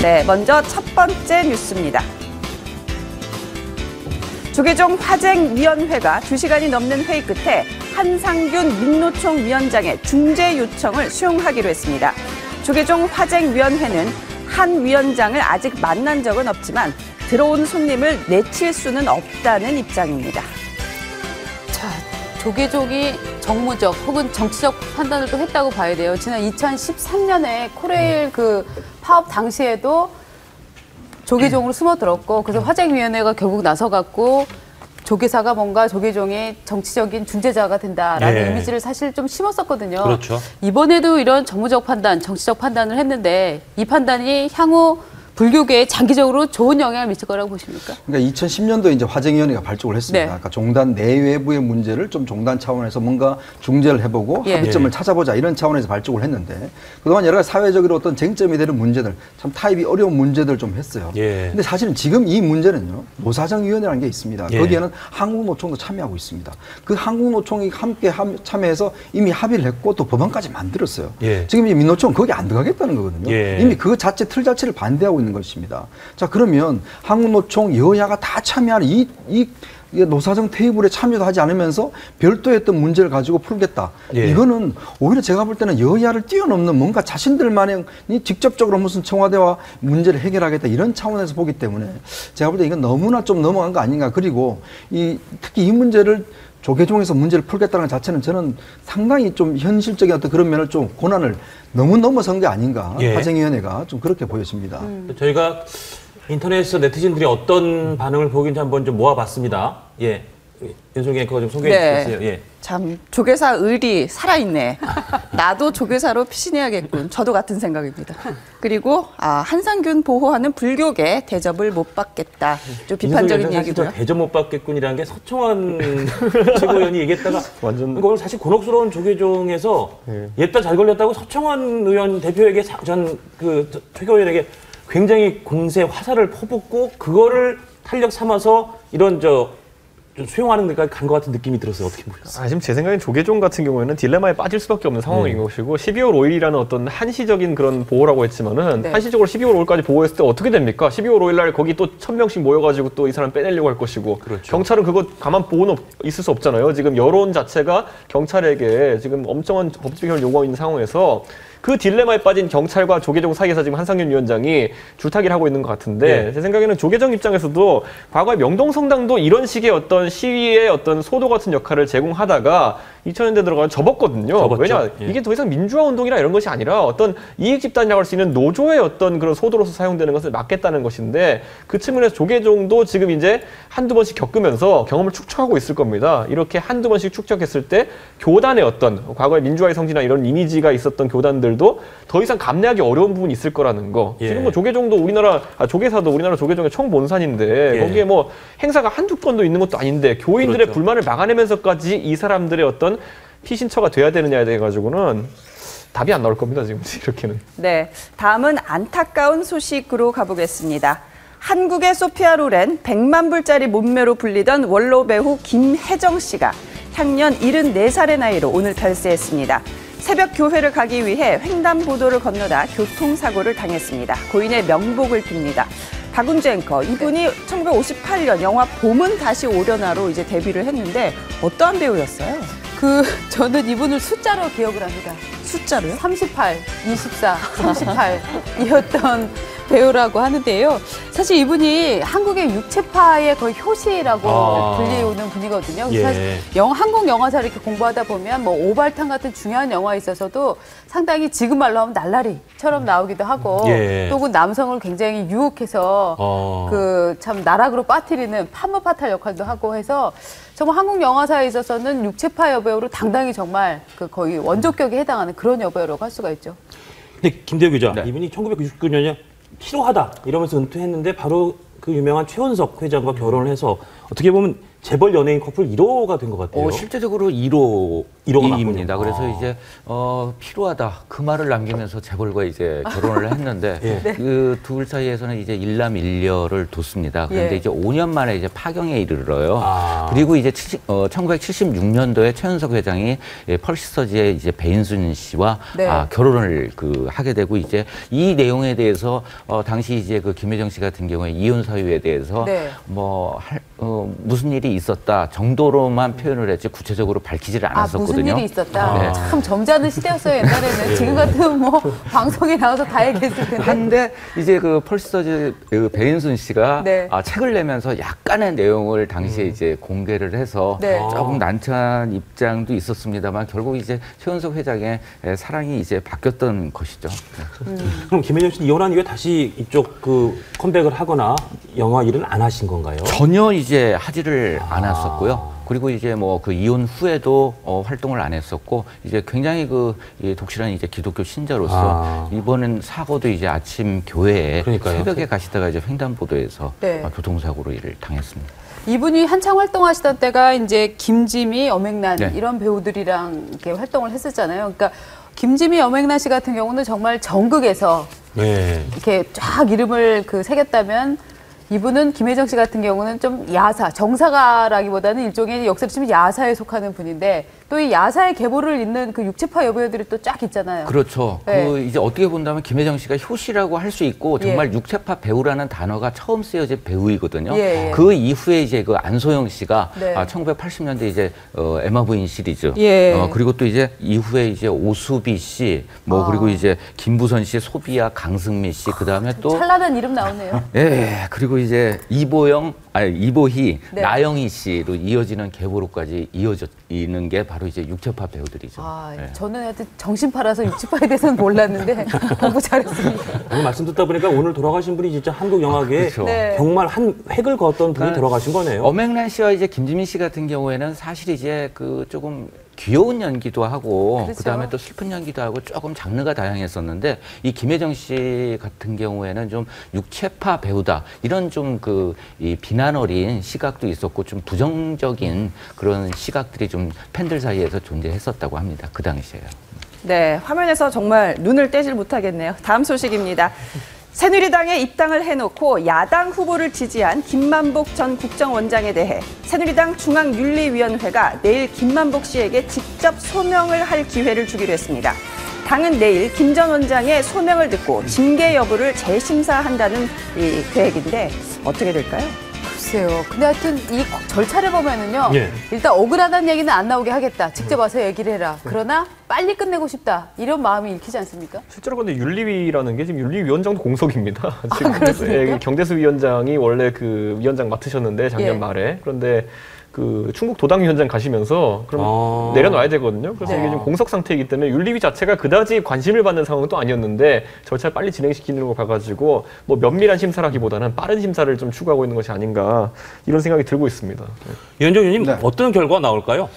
네, 먼저 첫 번째 뉴스입니다. 조계종 화쟁위원회가 2시간이 넘는 회의 끝에 한상균 민노총 위원장의 중재 요청을 수용하기로 했습니다. 조계종 화쟁위원회는 한 위원장을 아직 만난 적은 없지만 들어온 손님을 내칠 수는 없다는 입장입니다. 자, 조계종이 정무적 혹은 정치적 판단을 또 했다고 봐야 돼요. 지난 2013년에 코레일 그 파업 당시에도 조계종으로 숨어들었고 그래서 화쟁위원회가 결국 나서갖고 조계사가 뭔가 조계종의 정치적인 중재자가 된다라는 이미지를 사실 좀 심었었거든요. 그렇죠. 이번에도 이런 정무적 판단, 정치적 판단을 했는데 이 판단이 향후 불교계에 장기적으로 좋은 영향을 미칠 거라고 보십니까? 그러니까 2010년도에 이제 화쟁위원회가 발족을 했습니다. 네. 그러니까 종단 내외부의 문제를 좀 종단 차원에서 뭔가 중재를 해보고 합의점을 찾아보자 이런 차원에서 발족을 했는데 그동안 여러 가지 사회적으로 어떤 쟁점이 되는 문제들, 참 타입이 어려운 문제들 좀 했어요. 근데 사실은 지금 이 문제는요, 노사정위원회라는 게 있습니다. 거기에는 한국노총도 참여하고 있습니다. 그 한국노총이 함께 참여해서 이미 합의를 했고 또 법안까지 만들었어요. 지금 이 민노총은 거기 안 들어가겠다는 거거든요. 이미 그 자체 틀 자체를 반대하고 있는 것입니다. 자, 그러면 한국노총 여야가 다 참여하는 이 노사정 테이블에 참여도 하지 않으면서 별도의 어떤 문제를 가지고 풀겠다. 이거는 오히려 제가 볼 때는 여야를 뛰어넘는 뭔가 자신들만이 직접적으로 무슨 청와대와 문제를 해결하겠다 이런 차원에서 보기 때문에 제가 볼 때 이건 너무나 좀 넘어간 거 아닌가. 그리고 특히 이 문제를 조계종에서 문제를 풀겠다는 것 자체는 저는 상당히 좀 현실적인 어떤 그런 면을 좀 고난을 너무 넘어선 게 아닌가. 화쟁위원회가 좀 그렇게 보여집니다. 저희가 인터넷에서 네티즌들이 어떤 반응을 보이는지 한번 좀 모아봤습니다. 윤석열 앵커가 좀 소개해 주세요. 참 조계사 의리 살아있네. 나도 조계사로 피신해야겠군. 저도 같은 생각입니다. 그리고 한상균 보호하는 불교계 대접을 못 받겠다. 좀 비판적인 얘기고요. 대접 못 받겠군이라는 게 서청원 최고위원이 얘기했다가 완전 오늘 사실 곤혹스러운 조계종에서 옛다 잘 걸렸다고 서청원 의원 대표에게 전 그 최고위원에게 굉장히 공세 화살을 퍼붓고 그거를 탄력 삼아서 이런 좀 수용하는 데까지 간 것 같은 느낌이 들었어요. 어떻게 보셨어요? 지금 제 생각엔 조계종 같은 경우에는 딜레마에 빠질 수밖에 없는 상황인 것이고 12월 5일이라는 어떤 한시적인 그런 보호라고 했지만은 한시적으로 12월 5일까지 보호했을 때 어떻게 됩니까? 12월 5일 날 거기 또 1000명씩 모여가지고 또 이 사람 빼내려고 할 것이고 경찰은 그거 가만 보고는 있을 수 없잖아요. 지금 여론 자체가 경찰에게 지금 엄청난 법적 해결을 요구하고 있는 상황에서 그 딜레마에 빠진 경찰과 조계종 사이에서 지금 한상균 위원장이 줄타기를 하고 있는 것 같은데 제 생각에는 조계종 입장에서도 과거에 명동성당도 이런 식의 어떤 시위의 어떤 소도 같은 역할을 제공하다가 2000년대 들어가면 접었거든요. 왜냐 이게 더 이상 민주화 운동이나 이런 것이 아니라 어떤 이익 집단이라고 할 수 있는 노조의 어떤 그런 소도로서 사용되는 것을 막겠다는 것인데 그 측면에서 조계종도 지금 이제 한두 번씩 겪으면서 경험을 축적하고 있을 겁니다. 이렇게 한두 번씩 축적했을 때 교단의 어떤 과거의 민주화의 성지나 이런 이미지가 있었던 교단들도 더 이상 감내하기 어려운 부분이 있을 거라는 거. 지금 뭐 조계종도 조계사도 우리나라 조계종의 총본산인데 거기에 뭐 행사가 한두 건도 있는 것도 아닌데 교인들의 불만을 막아내면서까지 이 사람들의 어떤 피신처가 돼야 되느냐에 대해 가지고는 답이 안 나올 겁니다. 지금 이렇게는. 네, 다음은 안타까운 소식으로 가보겠습니다. 한국의 소피아 로렌 100만 불짜리 몸매로 불리던 원로 배우 김혜정 씨가 향년 74살의 나이로 오늘 별세했습니다. 새벽 교회를 가기 위해 횡단보도를 건너다 교통사고를 당했습니다. 고인의 명복을 빕니다. 박은주 앵커, 이분이 1958년 영화 봄은 다시 오려나로 이제 데뷔를 했는데 어떠한 배우였어요? 저는 이분을 숫자로 기억을 합니다. 숫자로요? 38, 24, 38이었던 배우라고 하는데요. 사실 이분이 한국의 육체파의 거의 효시라고 불리우는 분이거든요. 사실 한국 영화사를 이렇게 공부하다 보면 뭐 오발탄 같은 중요한 영화에 있어서도 상당히 지금 말로 하면 날라리처럼 나오기도 하고 또 그 남성을 굉장히 유혹해서 참 나락으로 빠뜨리는 판무파탈 역할도 하고 해서 정말 한국 영화사에 있어서는 육체파 여배우로 당당히 정말 거의 원조격에 해당하는 그런 여배우라고 할 수가 있죠. 근데 김대우 기자, 이분이 1969년에 필요하다 이러면서 은퇴했는데 바로 그 유명한 최원석 회장과 결혼을 해서 어떻게 보면 재벌 연예인 커플 1호가 된 것 같아요. 실제적으로 1호입니다. 그래서 이제 필요하다 그 말을 남기면서 재벌과 이제 결혼을 했는데 그 둘 사이에서는 이제 일남일녀를 뒀습니다. 그런데 이제 5년 만에 이제 파경에 이르러요. 그리고 이제 1976년도에 최은석 회장이 펄시서지의 이제 배인순 씨와 결혼을 하게 되고 이제 이 내용에 대해서 당시 이제 그 김혜정 씨 같은 경우에 이혼 사유에 대해서 무슨 일이 있었다 정도로만 표현을 했지 구체적으로 밝히지를 않았었거든요. 무슨 일이 있었다. 참 점잖은 시대였어요 옛날에는. 지금 같은 뭐 방송에 나와서 다 얘기했을 텐데. 한데 이제 그 펄시서지 배인순 씨가 책을 내면서 약간의 내용을 당시에 이제 공개를 해서 조금 난처한 입장도 있었습니다만 결국 이제 최은석 회장의 사랑이 이제 바뀌었던 것이죠. 그럼 김혜정 씨는 이혼한 이후에 다시 이쪽 컴백을 하거나 영화 일은 안 하신 건가요? 전혀 이제 하지를 않았었고요. 그리고 이제 뭐 그 이혼 후에도 활동을 안 했었고 이제 굉장히 독실한 이제 기독교 신자로서 이번엔 사고도 이제 아침 교회에 새벽에 가시다가 이제 횡단보도에서 교통사고로 일을 당했습니다. 이분이 한창 활동하시던 때가 이제 김지미, 엄앵란 이런 배우들이랑 이렇게 활동을 했었잖아요. 그러니까 김지미, 엄앵란 씨 같은 경우는 정말 전극에서 이렇게 쫙 이름을 새겼다면 이분은 김혜정 씨 같은 경우는 좀 정사가라기보다는 일종의 역사를 치면 야사에 속하는 분인데 또 이 야사의 계보를 잇는 그 육체파 여배우들이 또 쫙 있잖아요. 그렇죠. 이제 어떻게 본다면 김혜정 씨가 효시라고 할 수 있고 정말 육체파 배우라는 단어가 처음 쓰여진 배우이거든요. 그 이후에 이제 안소영 씨가 1980년대 이제 에마 부인 시리즈 그리고 또 이제 이후에 이제 오수비 씨 그리고 이제 김부선 씨, 소비아, 강승미 씨 그다음에 또 찬란한 이름 나오네요. 그리고 이제 이보희, 나영희 씨로 이어지는 계보로까지 이어지는 게 바로 이제 육체파 배우들이죠. 저는 하여튼 정신 팔아서 육체파에 대해서는 몰랐는데 공부 잘했습니다. 말씀 듣다 보니까 오늘 돌아가신 분이 진짜 한국 영화계에 정말 한 획을 그었던 분이 돌아가신 거네요. 엄앵란 씨와 이제 김지민 씨 같은 경우에는 사실 이제 조금 귀여운 연기도 하고 그다음에 또 슬픈 연기도 하고 조금 장르가 다양했었는데 이 김혜정 씨 같은 경우에는 좀 육체파 배우다 이런 좀 이 비난 어린 시각도 있었고 좀 부정적인 그런 시각들이 좀 팬들 사이에서 존재했었다고 합니다. 그 당시에요. 네, 화면에서 정말 눈을 떼질 못하겠네요. 다음 소식입니다. 새누리당에 입당을 해놓고 야당 후보를 지지한 김만복 전 국정원장에 대해 새누리당 중앙윤리위원회가 내일 김만복 씨에게 직접 소명을 할 기회를 주기로 했습니다. 당은 내일 김 전 원장의 소명을 듣고 징계 여부를 재심사한다는 이 계획인데 어떻게 될까요? 글쎄요. 근데 하여튼 이 절차를 보면은요. 일단 억울하다는 얘기는 안 나오게 하겠다. 직접 와서 얘기를 해라. 그러나 빨리 끝내고 싶다. 이런 마음이 읽히지 않습니까? 실제로 근데 윤리위라는 게 지금 윤리위원장도 공석입니다. 지금 경대수 위원장이 원래 그 위원장 맡으셨는데 작년 말에. 그런데 충북 도당위원장 가시면서 그럼 내려놔야 되거든요. 그래서 이게 지금 공석 상태이기 때문에 윤리위 자체가 그다지 관심을 받는 상황은 또 아니었는데 절차를 빨리 진행시키는 거 봐가지고 뭐 면밀한 심사라기보다는 빠른 심사를 좀 추구하고 있는 것이 아닌가 이런 생각이 들고 있습니다. 이현정 의원님 어떤 결과가 나올까요?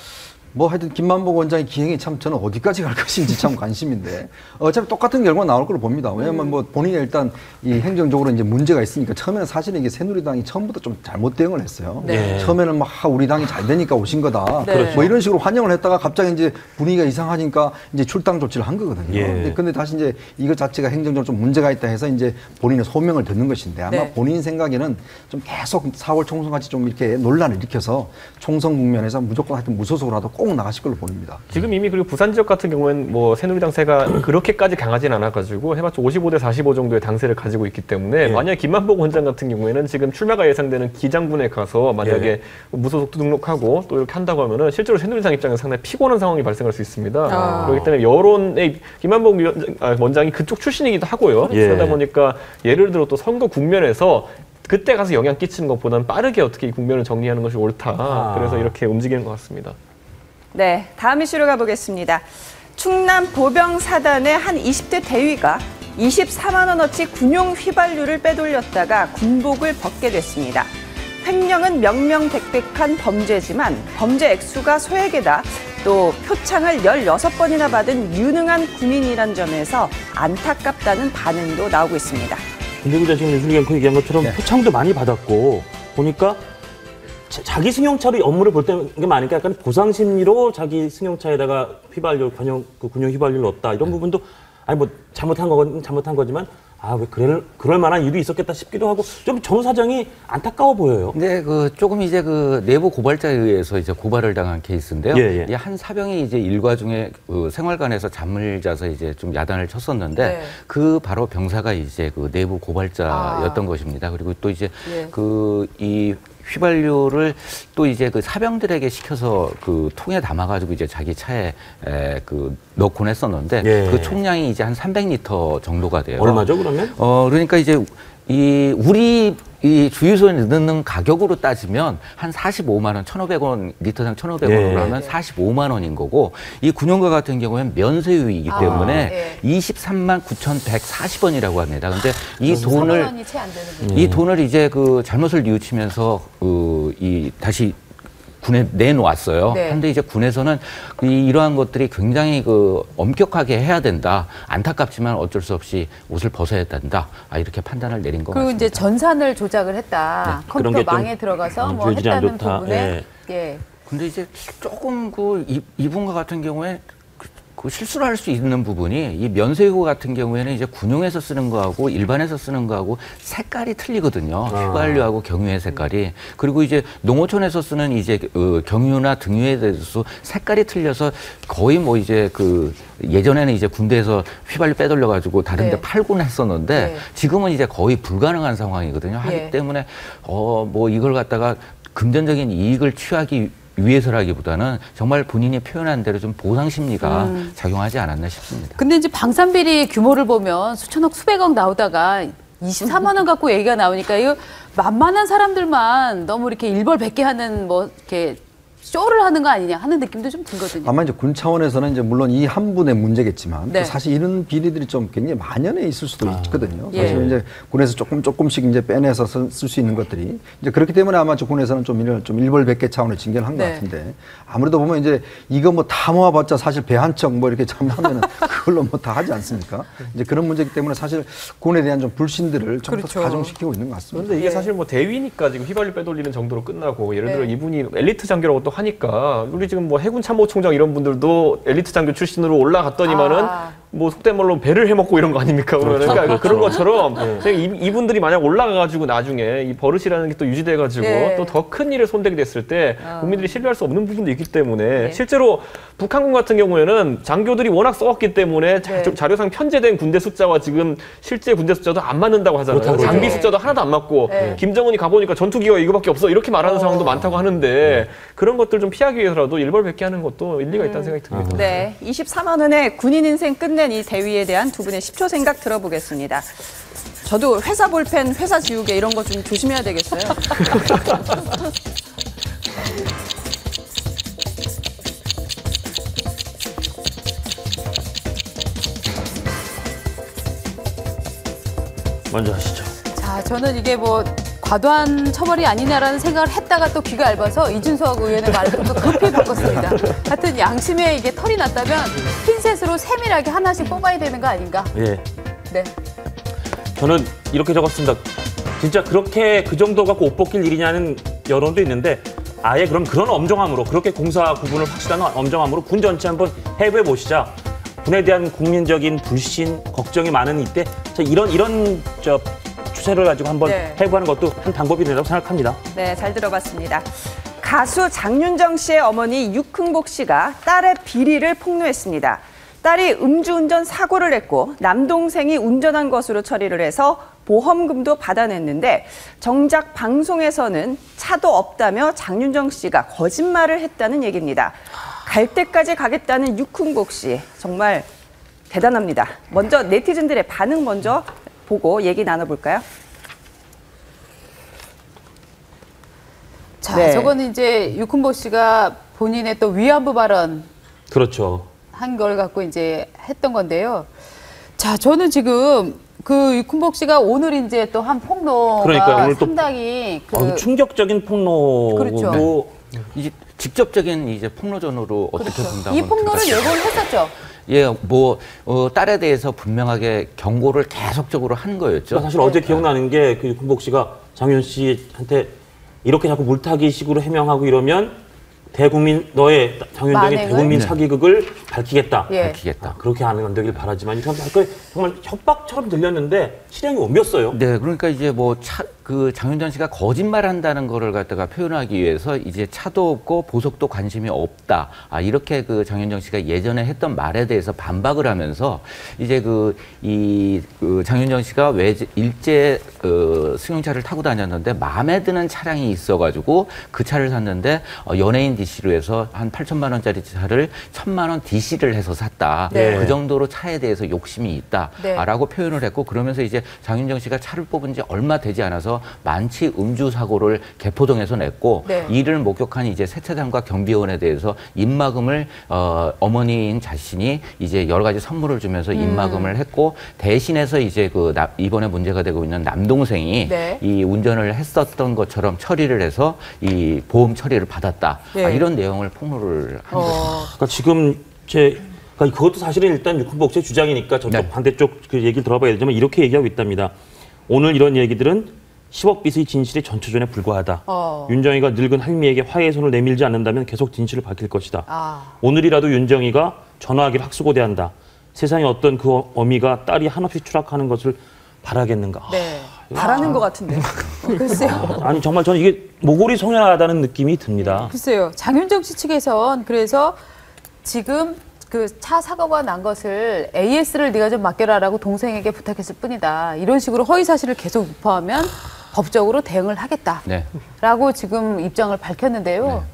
하여튼 김만복 원장의 기행이 참 저는 어디까지 갈 것인지 참 관심인데 어차피 똑같은 결과 나올 걸로 봅니다. 왜냐하면 본인이 일단 이 행정적으로 이제 문제가 있으니까 처음에는 사실은 이게 새누리당이 처음부터 좀 잘못 대응을 했어요. 처음에는 우리 당이 잘 되니까 오신 거다. 뭐 이런 식으로 환영을 했다가 갑자기 이제 분위기가 이상하니까 이제 출당 조치를 한 거거든요. 근데 다시 이제 이것 자체가 행정적으로 좀 문제가 있다 해서 이제 본인의 소명을 듣는 것인데 아마 본인 생각에는 좀 계속 4월 총선 같이 좀 이렇게 논란을 일으켜서 총선 국면에서 무조건 하여튼 무소속으로라도 꼭 나가실 걸로 보입니다. 지금 이미 그리고 부산 지역 같은 경우에는 뭐 새누리당 세가 그렇게까지 강하진 않아가지고 해봤자 55대 45 정도의 당세를 가지고 있기 때문에 만약에 김만복 원장 같은 경우에는 지금 출마가 예상되는 기장군에 가서 만약에 무소속도 등록하고 또 이렇게 한다고 하면은 실제로 새누리당 입장에서 상당히 피곤한 상황이 발생할 수 있습니다. 그렇기 때문에 여론의 김만복 원장이 그쪽 출신이기도 하고요. 그러다 보니까 예를 들어 또 선거 국면에서 그때 가서 영향 끼치는 것보다는 빠르게 어떻게 이 국면을 정리하는 것이 옳다. 그래서 이렇게 움직이는 것 같습니다. 네, 다음 이슈로 가보겠습니다. 충남 보병 사단의 한 20대 대위가 24만 원어치 군용 휘발유를 빼돌렸다가 군복을 벗게 됐습니다. 횡령은 명명백백한 범죄지만 범죄 액수가 소액이다. 또 표창을 16번이나 받은 유능한 군인이란 점에서 안타깝다는 반응도 나오고 있습니다. 김대구 지금 윤수리가 얘기한 것처럼 표창도 많이 받았고 보니까 자기 승용차로 업무를 볼 때는 게 많으니까 약간 보상 심리로 자기 승용차에다가 휘발유, 군용 휘발유를 넣었다. 이런 부분도 아니 뭐 잘못한 거지만 왜 그럴 만한 일이 있었겠다 싶기도 하고 좀 전 사장이 안타까워 보여요. 네, 조금 이제 내부 고발자에 의해서 이제 고발을 당한 케이스인데요. 이 한 사병이 이제 일과 중에 생활관에서 잠을 자서 이제 좀 야단을 쳤었는데 바로 병사가 이제 내부 고발자였던 것입니다. 그리고 또 이제 이 휘발유를 또 이제 사병들에게 시켜서 통에 담아가지고 이제 자기 차에 넣곤 했었는데 그 총량이 이제 한 300리터 정도가 돼요. 얼마죠, 그러면? 그러니까 이제 우리 주유소에 넣는 가격으로 따지면 한 45만 원, 1,500원, 리터당 1,500원으로 하면 45만 원인 거고, 이 군용과 같은 경우에는 면세유이기 때문에 23만 9,140원이라고 합니다. 근데 이 돈을 이제 잘못을 뉘우치면서 다시 군에 내놓았어요. 그런데 이제 군에서는 이러한 것들이 굉장히 엄격하게 해야 된다. 안타깝지만 어쩔 수 없이 옷을 벗어야 된다. 이렇게 판단을 내린 것 같습니다. 그리고 이제 전산을 조작을 했다. 컴퓨터 망에 들어가서 뭐 했다는 부분에. 근데 이제 조금 이분과 같은 경우에 실수를 할 수 있는 부분이, 이 면세유 같은 경우에는 이제 군용에서 쓰는 거하고 일반에서 쓰는 거하고 색깔이 틀리거든요. 휘발유하고 경유의 색깔이. 그리고 이제 농어촌에서 쓰는 이제 경유나 등유에 대해서 색깔이 틀려서 거의 뭐 이제 예전에는 이제 군대에서 휘발유 빼돌려 가지고 다른 데 팔곤 했었는데 지금은 이제 거의 불가능한 상황이거든요. 하기 때문에 뭐 이걸 갖다가 금전적인 이익을 취하기 위해서라기보다는 정말 본인이 표현한 대로 좀 보상 심리가 작용하지 않았나 싶습니다. 근데 이제 방산비리 규모를 보면 수천억, 수백억 나오다가 24만 원 갖고 얘기가 나오니까 이거 만만한 사람들만 너무 이렇게 일벌백계 하는 뭐 이렇게 쇼를 하는 거 아니냐 하는 느낌도 좀 들거든요. 아마 이제 군 차원에서는 이제 물론 이 한 분의 문제겠지만 또 사실 이런 비리들이 좀 굉장히 만연해 있을 수도 있거든요. 사실 이제 군에서 조금씩 이제 빼내서 쓸 수 있는 것들이 이제 그렇기 때문에 아마 군에서는 좀 일벌백계 차원의 징계를 한 것 같은데, 아무래도 보면 이제 이거 뭐 다 모아봤자 사실 배 한 척 뭐 이렇게 잘못하면은 그걸로 뭐 다 하지 않습니까? 이제 그런 문제이기 때문에 사실 군에 대한 좀 불신들을 좀 더 가중시키고 있는 것 같습니다. 그런데 이게 사실 뭐 대위니까 지금 휘발유 빼돌리는 정도로 끝나고, 예를 들어 이분이 엘리트 장교라고 또 하니까 우리 지금 뭐 해군 참모총장 이런 분들도 엘리트 장교 출신으로 올라갔더니만은 뭐 속된 말로 배를 해먹고 이런 거 아닙니까? 그러니까 그런 것처럼 이분들이 만약 올라가가지고 나중에 이 버릇이라는 게 또 유지돼가지고 또 더 큰 일에 손대게 됐을 때 국민들이 신뢰할 수 없는 부분도 있기 때문에 실제로 북한군 같은 경우에는 장교들이 워낙 썩었기 때문에 자료상 편제된 군대 숫자와 지금 실제 군대 숫자도 안 맞는다고 하잖아요. 장비 숫자도 하나도 안 맞고 김정은이 가보니까 전투기가 이거밖에 없어 이렇게 말하는 상황도 많다고 하는데 그런 것들 좀 피하기 위해서라도 일벌백계하는 것도 일리가 있다는 생각이 듭니다. 네, 24만 원의 군인 인생 끝낸 이 대위에 대한 두 분의 10초 생각 들어보겠습니다. 저도 회사 볼펜, 회사 지우개 이런 거 좀 조심해야 되겠어요. 먼저 하시죠. 자, 저는 이게 뭐 과도한 처벌이 아니냐라는 생각을 했다가 또 귀가 얇아서 이준석 의원의 말을 또 급히 바꿨습니다. 하여튼 양심에 이게 털이 났다면 핀셋으로 세밀하게 하나씩 뽑아야 되는 거 아닌가? 예. 네. 저는 이렇게 적었습니다. 진짜 그렇게 그 정도 갖고 옷 벗길 일이냐는 여론도 있는데 아예 그럼 그런 엄정함으로 그렇게 공사 구분을 확실한 엄정함으로 군 전체 한번 해부해 보시자. 군에 대한 국민적인 불신, 걱정이 많은 이때 이런 추세를 가지고 한번 해부하는 것도 한 방법이 된다고 생각합니다. 네, 잘 들어봤습니다. 가수 장윤정 씨의 어머니 육흥복 씨가 딸의 비리를 폭로했습니다. 딸이 음주운전 사고를 냈고 남동생이 운전한 것으로 처리를 해서 보험금도 받아냈는데 정작 방송에서는 차도 없다며 장윤정 씨가 거짓말을 했다는 얘기입니다. 갈 때까지 가겠다는 육흥복 씨, 정말 대단합니다. 먼저 네티즌들의 반응 먼저 보고 얘기 나눠볼까요? 자, 저거는 이제 육흥복 씨가 본인의 또 위안부 발언 그렇죠. 한 걸 갖고 이제 했던 건데요. 자, 저는 지금 그 육흥복 씨가 오늘 이제 또 한 폭로가 그러니까요, 오늘 상당히 충격적인 폭로고 그렇죠. 이제 직접적인 이제 폭로전으로 어떻게 본다고 이 폭로를 예고를 했었죠. 예, 뭐 딸에 대해서 분명하게 경고를 계속적으로 한 거였죠. 사실 어제 기억나는 게 그 육흥복 씨가 장윤 씨한테 이렇게 자꾸 물타기식으로 해명하고 이러면 너의 장윤정의 대국민 사기극을 밝히겠다. 밝히겠다. 그렇게 안 되길 바라지만 정말 협박처럼 들렸는데 실행이 옮겼어요. 네, 그러니까 이제 그 장윤정 씨가 거짓말한다는 거를 갖다가 표현하기 위해서 이제 차도 없고 보석도 관심이 없다. 이렇게 그 장윤정 씨가 예전에 했던 말에 대해서 반박을 하면서 이제 장윤정 씨가 일제 승용차를 타고 다녔는데 마음에 드는 차량이 있어가지고 그 차를 샀는데 연예인 DC로 해서 한 8천만 원짜리 차를 1,000만 원 DC를 해서 샀다. 네. 그 정도로 차에 대해서 욕심이 있다라고 표현을 했고 그러면서 이제 장윤정 씨가 차를 뽑은 지 얼마 되지 않아서 만취 음주 사고를 개포동에서 냈고 이를 목격한 이제 세차장과 경비원에 대해서 입마금을 어머니인 자신이 이제 여러 가지 선물을 주면서 입마금을 했고 대신해서 이제 이번에 문제가 되고 있는 남동생이 이 운전을 했었던 것처럼 처리를 해서 이 보험 처리를 받았다. 이런 내용을 폭로를 한 거죠. 그러니까 지금 그것도 사실은 일단 유쿤복 씨의 주장이니까 저쪽 반대쪽 그 얘기를 들어봐야 되지만 이렇게 얘기하고 있답니다. 오늘 이런 얘기들은 10억 빚의 진실의 전초전에 불과하다. 윤정이가 늙은 할미에게 화해의 손을 내밀지 않는다면 계속 진실을 밝힐 것이다. 오늘이라도 윤정이가 전화하기를 학수고대한다. 세상에 어떤 그 어미가 딸이 한없이 추락하는 것을 바라겠는가. 바라는 것 같은데. 글쎄요. 아니 정말 저는 이게 모골이 송연하다는 느낌이 듭니다. 글쎄요. 장윤정 씨 측에선 그래서 지금 그 차 사고가 난 것을 AS를 네가 좀 맡겨라라고 동생에게 부탁했을 뿐이다. 이런 식으로 허위 사실을 계속 유포하면 법적으로 대응을 하겠다라고 지금 입장을 밝혔는데요.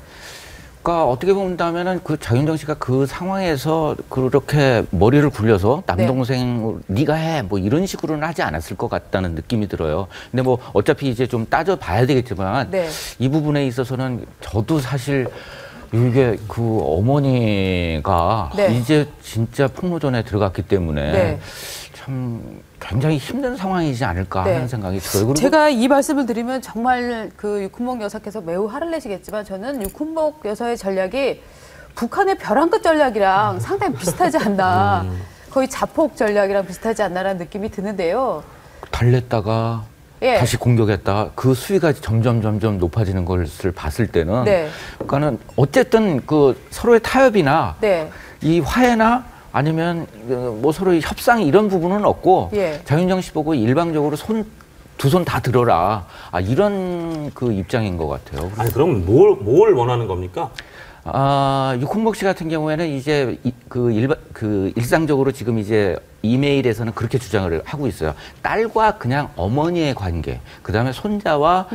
그러니까 어떻게 본다면은 그 장윤정 씨가 그 상황에서 그렇게 머리를 굴려서 남동생 네가 해 뭐 이런 식으로는 하지 않았을 것 같다는 느낌이 들어요. 근데 뭐 어차피 이제 좀 따져봐야 되겠지만 이 부분에 있어서는 저도 사실 이게 그 어머니가 이제 진짜 폭로전에 들어갔기 때문에 참 굉장히 힘든 상황이지 않을까 하는 생각이 들어요. 그리고 제가 이 말씀을 드리면 정말 그 유쿤복 여사께서 매우 화를 내시겠지만 저는 유쿤복 여사의 전략이 북한의 벼랑 끝 전략이랑 상당히 비슷하지 않나. 거의 자폭 전략이랑 비슷하지 않나라는 느낌이 드는데요. 달랬다가 다시 공격했다. 그 수위가 점점 높아지는 것을 봤을 때는 그러니까는 어쨌든 그 서로의 타협이나 이 화해나 아니면 뭐 서로의 협상 이런 부분은 없고 장윤정 씨 보고 일방적으로 두 손 다 들어라. 이런 그 입장인 것 같아요. 아니 그럼 뭘 원하는 겁니까? 유쿤복 씨 같은 경우에는 이제 일상적으로 지금 이제 이메일에서는 그렇게 주장을 하고 있어요. 딸과 그냥 어머니의 관계, 그 다음에 손자와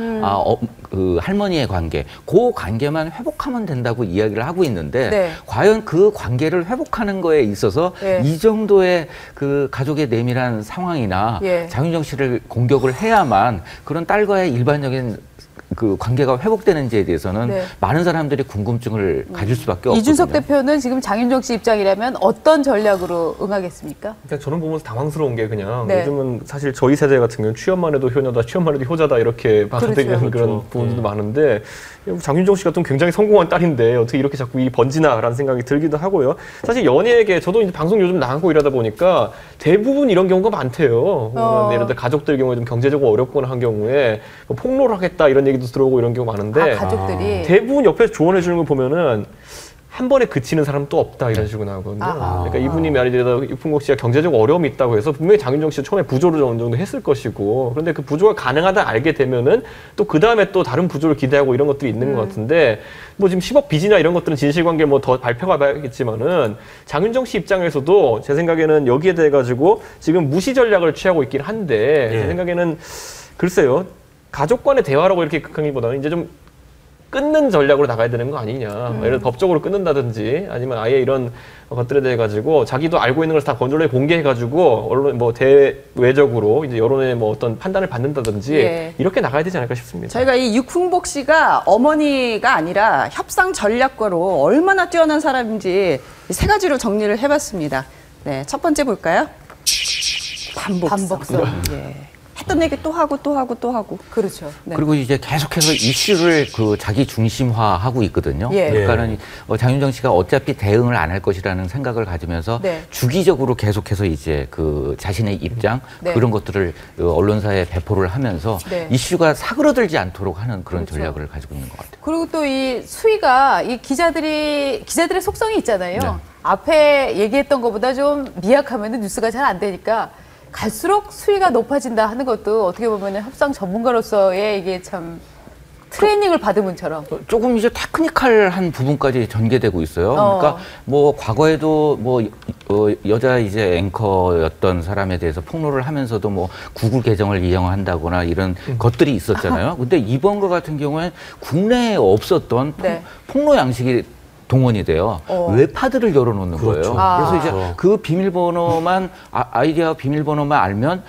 할머니의 관계, 그 관계만 회복하면 된다고 이야기를 하고 있는데 과연 그 관계를 회복하는 거에 있어서 이 정도의 그 가족의 내밀한 상황이나 장윤정 씨를 공격을 해야만 그런 딸과의 일반적인 그 관계가 회복되는지에 대해서는 많은 사람들이 궁금증을 가질 수밖에 없거든요. 이준석 대표는 지금 장윤정 씨 입장이라면 어떤 전략으로 응하겠습니까? 그러니까 저는 보면서 당황스러운 게 그냥 요즘은 사실 저희 세대 같은 경우는 취업만 해도 효녀다, 취업만 해도 효자다 이렇게 받아들이는 그런 부분도 많은데 장윤정 씨 같은 굉장히 성공한 딸인데 어떻게 이렇게 자꾸 일이 번지나라는 생각이 들기도 하고요. 사실 연예계 저도 이제 방송 요즘 나가고 이러다 보니까 대부분 이런 경우가 많대요. 예를 들어 가족들 경우에 좀 경제적으로 어렵거나 한 경우에 뭐 폭로를 하겠다 이런 얘기도 들어오고 이런 경우가 많은데 가족들이 대부분 옆에서 조언해 주는 거 보면은 한 번에 그치는 사람 또 없다 이런 식으로 나오거든요. 그러니까 이분이 말이라도 유쿤복 씨가 경제적 어려움이 있다고 해서 분명히 장윤정 씨가 처음에 부조를 어느 정도 했을 것이고 그런데 그 부조가 가능하다 알게 되면은 또 그 다음에 또 다른 부조를 기대하고 이런 것들이 있는 것 같은데 뭐 지금 10억 빚이나 이런 것들은 진실관계 뭐 더 발표가 봐야겠지만은 장윤정 씨 입장에서도 제 생각에는 여기에 대해 가지고 지금 무시 전략을 취하고 있긴 한데 제 생각에는 글쎄요 가족 간의 대화라고 이렇게 극하기보다는 이제 좀 끊는 전략으로 나가야 되는 거 아니냐. 예를 들어 법적으로 끊는다든지 아니면 아예 이런 것들에 대해 가지고 자기도 알고 있는 걸 다 건조하게 공개해 가지고 언론 뭐 대외적으로 이제 여론의 뭐 어떤 판단을 받는다든지 이렇게 나가야 되지 않을까 싶습니다. 저희가 이 유쿤복 씨가 어머니가 아니라 협상 전략가로 얼마나 뛰어난 사람인지 세 가지로 정리를 해봤습니다. 네, 첫 번째 볼까요? 반복성. 했던 얘기 또 하고 또 하고 또 하고. 그렇죠. 네. 그리고 이제 계속해서 이슈를 그 자기 중심화하고 있거든요. 예. 그러니까는 장윤정 씨가 어차피 대응을 안 할 것이라는 생각을 가지면서 네. 주기적으로 계속해서 이제 그 자신의 입장 네. 그런 것들을 언론사에 배포를 하면서 네. 이슈가 사그러들지 않도록 하는 그런 그렇죠. 전략을 가지고 있는 것 같아요. 그리고 또 이 수위가 이 기자들의 속성이 있잖아요. 네. 앞에 얘기했던 것보다 좀 미약하면 뉴스가 잘 안 되니까 갈수록 수위가 높아진다 하는 것도 어떻게 보면 협상 전문가로서의 이게 참 트레이닝을 받은 분처럼 조금 이제 테크니컬한 부분까지 전개되고 있어요. 그러니까 뭐 과거에도 뭐 여자 이제 앵커였던 사람에 대해서 폭로를 하면서도 뭐 구글 계정을 이용한다거나 이런 것들이 있었잖아요. 근데 이번 거 같은 경우에 국내에 없었던 네. 폭로 양식이 동원이 돼요. 웹하드를 열어놓는 그렇죠. 거예요. 그래서 이제 그 비밀번호만 아이디어 비밀번호만 알면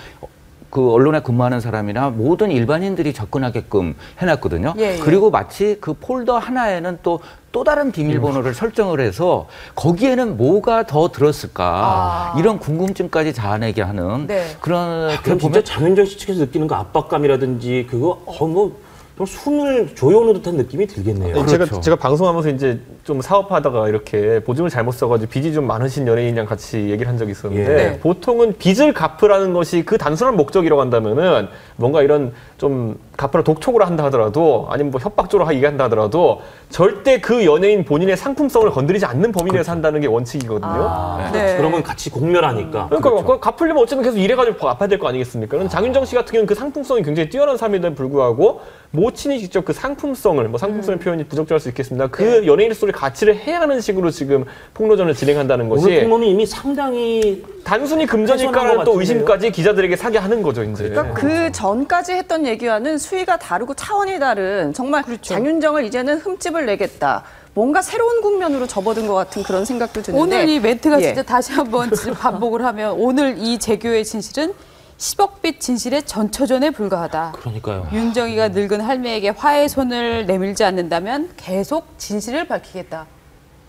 그 언론에 근무하는 사람이나 모든 일반인들이 접근하게끔 해놨거든요. 예, 예. 그리고 마치 그 폴더 하나에는 또 다른 비밀번호를 설정을 해서 거기에는 뭐가 더 들었을까 이런 궁금증까지 자아내게 하는 네. 그런. 그럼 진짜 장윤정 씨 측에서 느끼는 그 압박감이라든지 그거 뭐. 숨을 조여오는 듯한 느낌이 들겠네요. 그렇죠. 제가 방송하면서 이제 좀 사업하다가 이렇게 보증을 잘못 써가지고 빚이 좀 많으신 연예인이랑 같이 얘기를 한 적이 있었는데 예. 보통은 빚을 갚으라는 것이 그 단순한 목적이라고 한다면은 뭔가 이런 좀 갚으라 독촉으로 한다 하더라도 아니면 뭐 협박조로 얘기한다 하더라도 절대 그 연예인 본인의 상품성을 건드리지 않는 범위 내에서 한다는 게 원칙이거든요. 네. 그러면 같이 공멸하니까. 그러니까 그렇죠. 갚으려면 어쨌든 계속 일해가지고 갚아야 될 거 아니겠습니까? 장윤정 씨 같은 경우는 그 상품성이 굉장히 뛰어난 사람임에도 불구하고 모친이 직접 그 상품성을, 뭐 상품성의 표현이 부적절할 수 있겠습니다. 그 연예인으로서의 가치를 해하는 식으로 지금 폭로전을 진행한다는 것이 오늘 폭로는 이미 상당히 단순히 금전일까라는 또 의심까지 기자들에게 사게 하는 거죠, 이제. 그러니까 그 전까지 했던 얘기와는 수위가 다르고 차원이 다른 정말 그렇죠. 장윤정을 이제는 흠집을 내겠다. 뭔가 새로운 국면으로 접어든 것 같은 그런 생각도 드는데 오늘 이 멘트가 진짜 다시 한번 반복을 하면 오늘 이 재교의 진실은 10억 빚 진실의 전초전에 불과하다. 그러니까요. 윤정이가 늙은 할매에게 화해의 손을 내밀지 않는다면 계속 진실을 밝히겠다.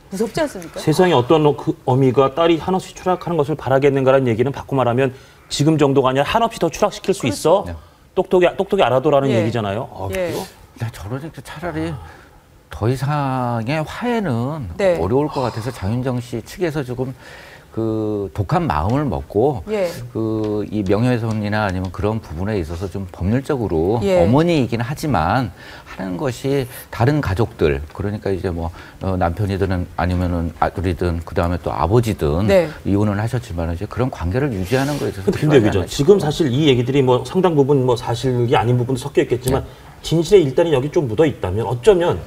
무섭지 않습니까? 세상에 어떤 그 어미가 딸이 한없이 추락하는 것을 바라겠는가라는 얘기는 바꿔 말하면 지금 정도가 아니라 한없이 더 추락시킬 수 있어. 네. 똑똑히 알아둬라는 얘기잖아요. 예. 저런 차라리 더 이상의 화해는 네. 어려울 것 같아서 장윤정 씨 측에서 조금 그 독한 마음을 먹고 그 이 명예훼손이나 아니면 그런 부분에 있어서 좀 법률적으로 어머니이긴 하지만 하는 것이 다른 가족들 그러니까 이제 뭐 남편이든 아니면은 아들이든 그 다음에 또 아버지든 이혼을 하셨지만 이제 그런 관계를 유지하는 거에 있어서 근데 지금 사실 이 얘기들이 뭐 상당 부분 뭐 사실이 아닌 부분도 섞여 있겠지만 진실에 일단은 여기 좀 묻어 있다면 어쩌면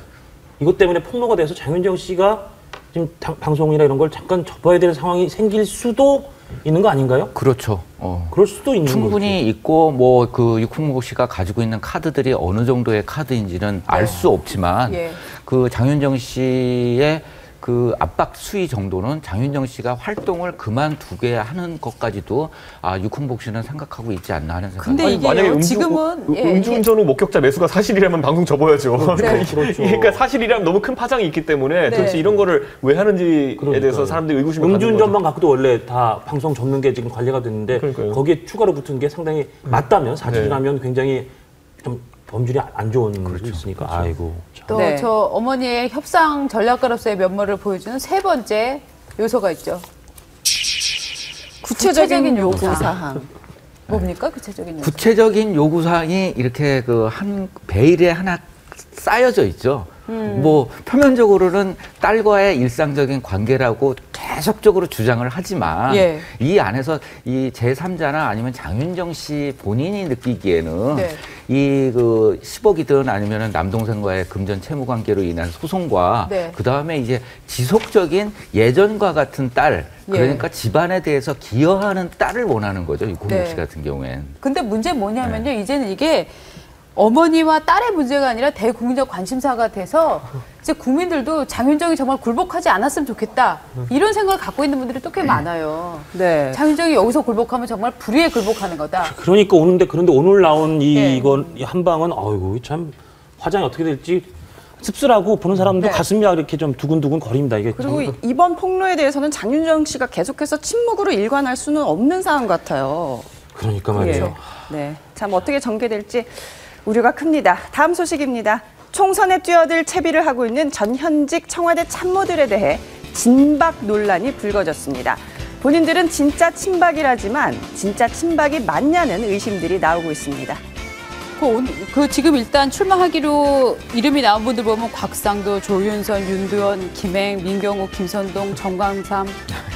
이것 때문에 폭로가 돼서 장윤정 씨가 지금 방송이나 이런 걸 잠깐 접어야 되는 상황이 생길 수도 있는 거 아닌가요? 그렇죠. 그럴 수도 있는 충분히 거죠. 있고 뭐 그 유콩목 씨가 가지고 있는 카드들이 어느 정도의 카드인지는 알 수 없지만 그 장윤정 씨의 그 압박 수위 정도는 장윤정 씨가 활동을 그만두게 하는 것까지도 유콩복 씨는 생각하고 있지 않나 하는 생각이 근데 이게 만약에 지금은 음주운전 후 목격자 매수가 사실이라면 방송 접어야죠. 그러니까 사실이라면 너무 큰 파장이 있기 때문에 도대체 이런 거를 왜 하는지에 대해서 사람들이 의구심을 갖는 거죠. 음주운전만 갖고도 원래 다 방송 접는 게 지금 관리가 됐는데 거기에 추가로 붙은 게 상당히 맞다면 사실이라면 굉장히 좀 범줄이 안 좋은 게 있으니까. 아이고. 또 저 어머니의 협상 전략가로서의 면모를 보여주는 세 번째 요소가 있죠. 구체적인 요구사항. 뭡니까? 구체적인 요구사항. 구체적인 요구사항이 이렇게 그 한 베일에 하나 쌓여져 있죠. 뭐 표면적으로는 딸과의 일상적인 관계라고 계속적으로 주장을 하지만 이 안에서 이 제3자나 아니면 장윤정 씨 본인이 느끼기에는 이 그 10억이든 아니면은 남동생과의 금전 채무 관계로 인한 소송과 그 다음에 이제 지속적인 예전과 같은 딸 그러니까 집안에 대해서 기여하는 딸을 원하는 거죠. 유콩목 씨 같은 경우엔. 근데 문제는 뭐냐면요. 이제는 이게 어머니와 딸의 문제가 아니라 대국민적 관심사가 돼서 이제 국민들도 장윤정이 정말 굴복하지 않았으면 좋겠다 이런 생각을 갖고 있는 분들이 또 꽤 많아요. 장윤정이 여기서 굴복하면 정말 불의에 굴복하는 거다. 그러니까 그런데 오늘 나온 이건 한 방은 아이고 참 화장이 어떻게 될지 씁쓸하고 보는 사람도 가슴이 이렇게 좀 두근두근 거립니다. 이게 그리고 이번 폭로에 대해서는 장윤정 씨가 계속해서 침묵으로 일관할 수는 없는 상황 같아요. 그러니까 말이죠. 네, 참 어떻게 전개될지 우려가 큽니다. 다음 소식입니다. 총선에 뛰어들 채비를 하고 있는 전현직 청와대 참모들에 대해 진박 논란이 불거졌습니다. 본인들은 진짜 친박이라지만 진짜 친박이 맞냐는 의심들이 나오고 있습니다. 지금 일단 출마하기로 이름이 나온 분들 보면 곽상도, 조윤선, 윤두현, 김행, 민경욱, 김선동, 정광삼,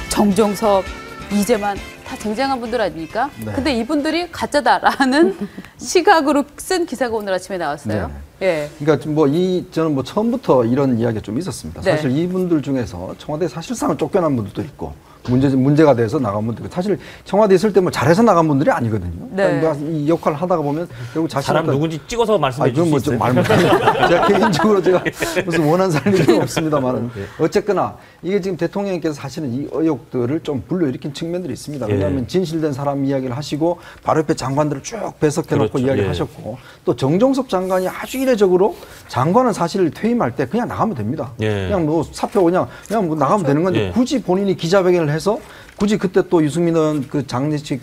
정종섭, 이재만 다 쟁쟁한 분들 아닙니까? 네. 근데 이분들이 가짜다라는 시각으로 쓴 기사가 오늘 아침에 나왔어요. 네. 예. 그러니까 저는 처음부터 이런 이야기가 좀 있었습니다. 네. 사실 이분들 중에서 청와대 사실상은 쫓겨난 분들도 있고 문제가 돼서 나간 분들 사실 청와대 있을 때 잘해서 나간 분들이 아니거든요. 네. 그러니까 이 역할을 하다가 보면 결국 사람 누군지 찍어서 말씀해 주실 수 있어요? 제가 개인적으로 무슨 원한 사람이 없습니다만 어쨌거나 이게 지금 대통령께서 사실은 이 의혹들을 좀 불러일으킨 측면들이 있습니다. 왜냐하면 진실된 사람 이야기를 하시고 바로 옆에 장관들을 쭉 배석해놓고 그렇죠. 이야기를 하셨고 또 정종섭 장관이 아주 이례적으로 장관은 사실 퇴임할 때 그냥 나가면 됩니다. 그냥 사표 그냥 나가면 되는 건데 굳이 본인이 기자회견을 해서 굳이 그때 또 유승민은 그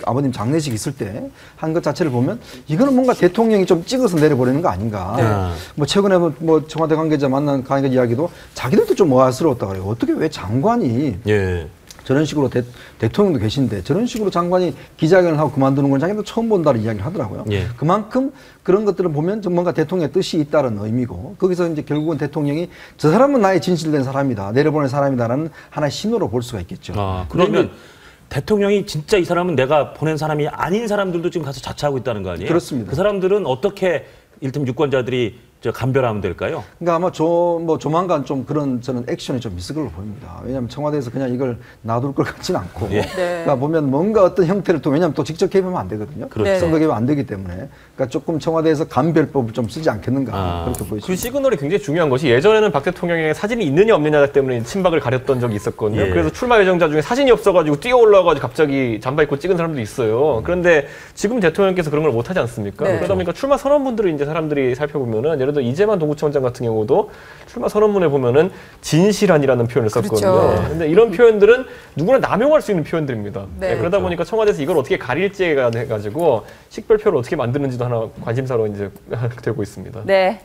아버님 장례식 있을 때 한 것 자체를 보면 이거는 뭔가 대통령이 좀 찍어서 내려버리는 거 아닌가. 최근에 청와대 관계자 만난 이야기도 자기들도 좀 의아스러웠다 그래요. 어떻게 왜 장관이 저런 식으로 대통령도 계신데 저런 식으로 장관이 기자회견을 하고 그만두는 건 자기도 처음 본다는 이야기를 하더라고요. 그만큼 그런 것들을 보면 좀 뭔가 대통령의 뜻이 있다는 의미고 거기서 이제 결국은 대통령이 저 사람은 나의 진실된 사람이다. 내려보낼 사람이다라는 하나의 신호로 볼 수가 있겠죠. 그러면 대통령이 진짜 이 사람은 내가 보낸 사람이 아닌 사람들도 지금 가서 자처하고 있다는 거 아니에요? 그렇습니다. 그 사람들은 어떻게 일단 유권자들이 감별하면 될까요? 그러니까 아마 조만간 좀 그런 저는 액션이 좀 있을 걸로 보입니다. 왜냐하면 청와대에서 그냥 이걸 놔둘 것 같지는 않고. 그러니까 보면 뭔가 어떤 형태를 또 왜냐하면 또 직접 개입하면 안 되거든요. 그렇죠. 선거 개입 안 되기 때문에. 그러니까 조금 청와대에서 감별법을 좀 쓰지 않겠는가 그렇게 보입니다. 그 시그널이 굉장히 중요한 것이 예전에는 박 대통령의 사진이 있느냐 없느냐 때문에 친박을 가렸던 적이 있었거든요. 그래서 출마 예정자 중에 사진이 없어가지고 뛰어 올라와가지고 갑자기 잠바 입고 찍은 사람도 있어요. 그런데 지금 대통령께서 그런 걸 못하지 않습니까? 그러다 보니까 출마 선언문들을 이제 사람들이 살펴보면은 예를 들어 이재만 동구청장 같은 경우도 출마 선언문에 보면은 진실한이라는 표현을 썼거든요. 그런데 이런 표현들은 누구나 남용할 수 있는 표현들입니다. 그러다 보니까 청와대에서 이걸 어떻게 가릴지가 해가지고 식별표를 어떻게 만드는지도 하나 관심사로 이제 되고 있습니다. 네.